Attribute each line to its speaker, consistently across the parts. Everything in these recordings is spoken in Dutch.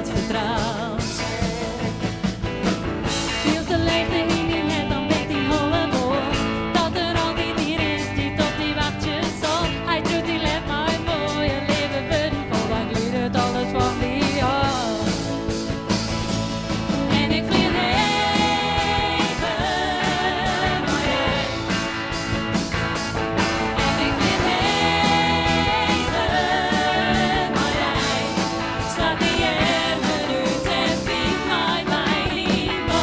Speaker 1: wat vertrouwt. Viel de leegte in die net, dan weet die holle woord dat er altijd hier is die tot die wachtjes zal. Hij doet die let maar een mooie leven budden, vol dan gliedert alles van die hand. En ik vlieg even, maar jij. En ik vlieg even, maar jij. Staat die er minuut en vindt mij niet bij.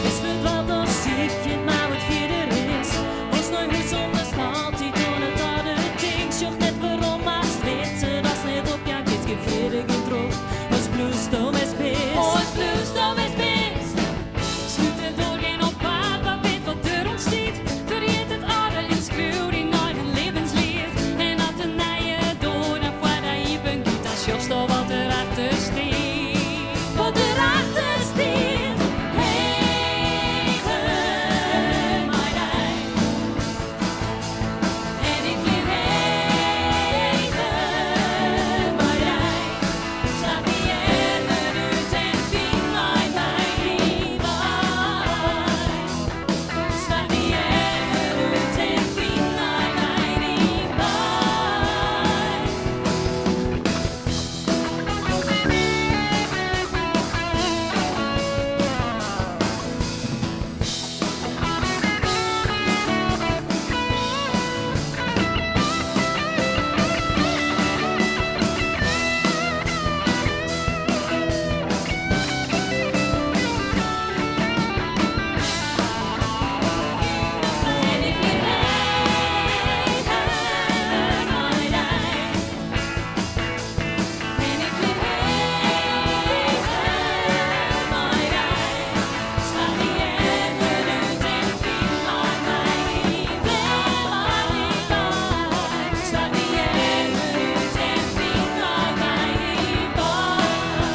Speaker 1: Is het wat als ziekje, maar wat verder is. Is nooit meer zonder stad, die doen het harde ding. Zocht net waarom maar zwitsen, dat is net op jouw kids gefredig getrokken. Als bloesdom is best. Oh, als bloesdom is best. Sluit het doorgaan op paard, wat weet wat er ontstiet. Vergeet het oude en schreeuw die nooit een levenslied. En dat de nijen door naar waar hij je bent, als jost al wat erachter stiet. Wat erachter stiet. Even, maar jij. En ik vlieg even, maar jij. Staat die er minuut en vindt mij niet bij. Staat die er minuut en vindt mij niet bij. En ik vlieg even, maar jij. En ik vlieg even, maar jij. Staat die er minuut en vindt mij niet bij. Staat die er minuut en vindt mij niet bij.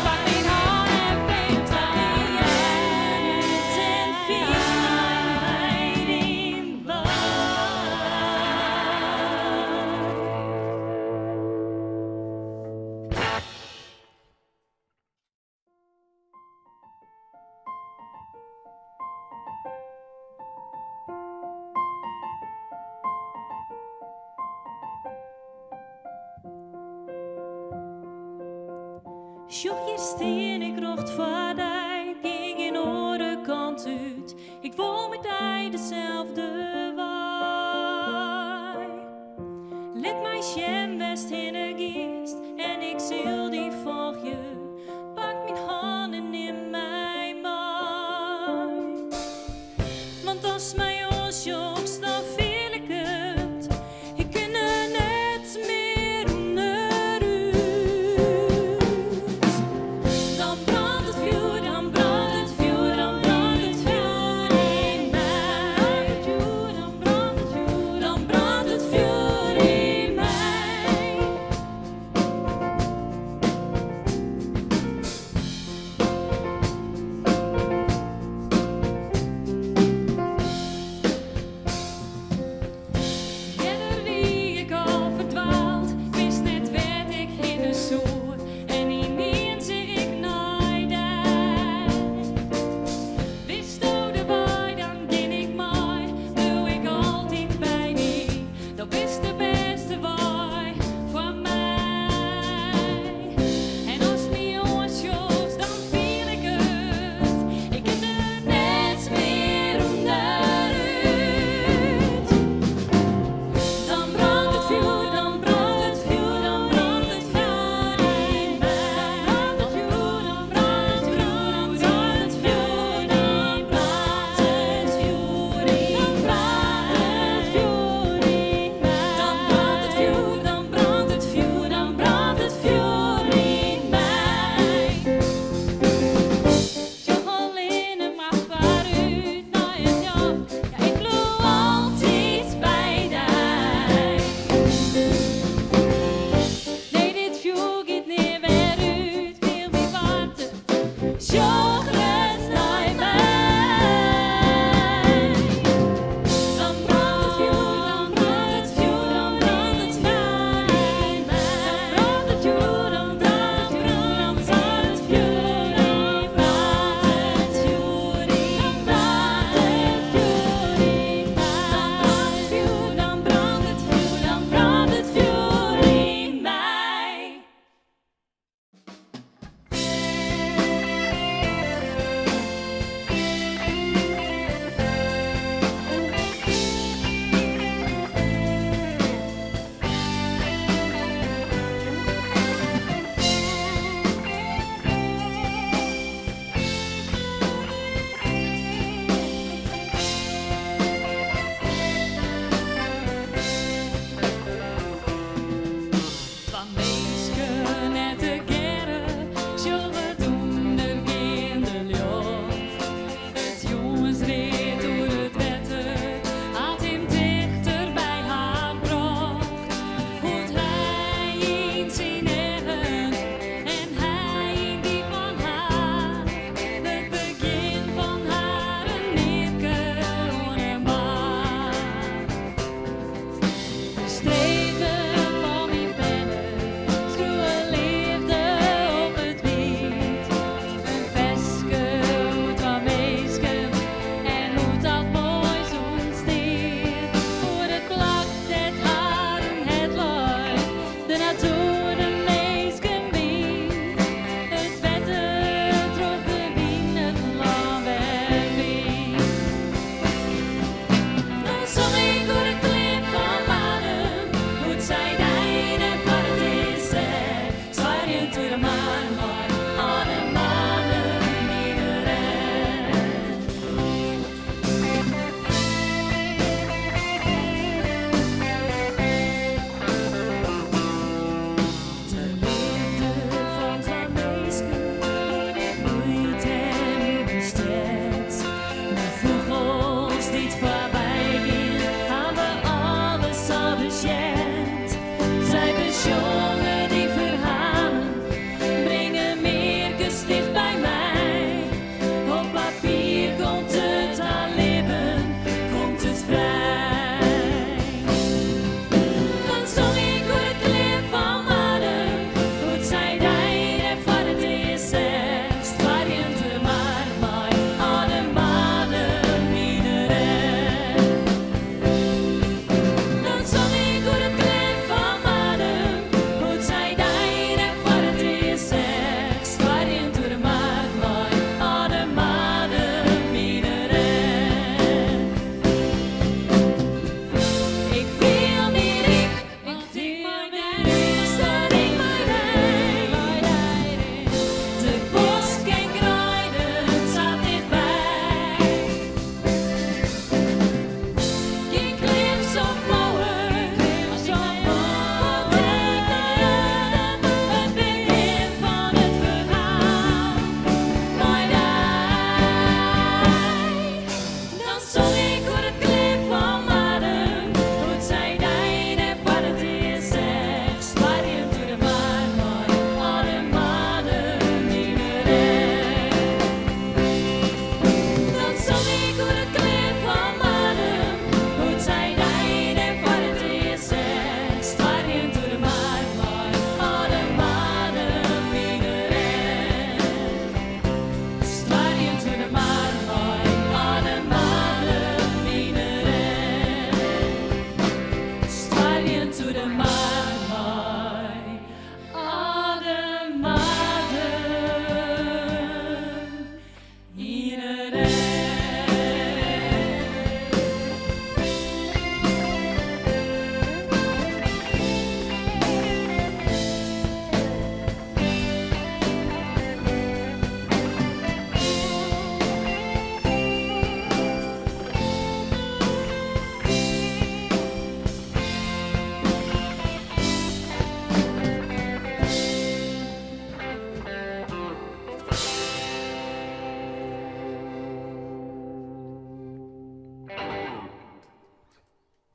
Speaker 1: Pak mijn hand en vindt staat die er minuut en vindt mij niet bij. Sjoch, hier steen ik nog voor de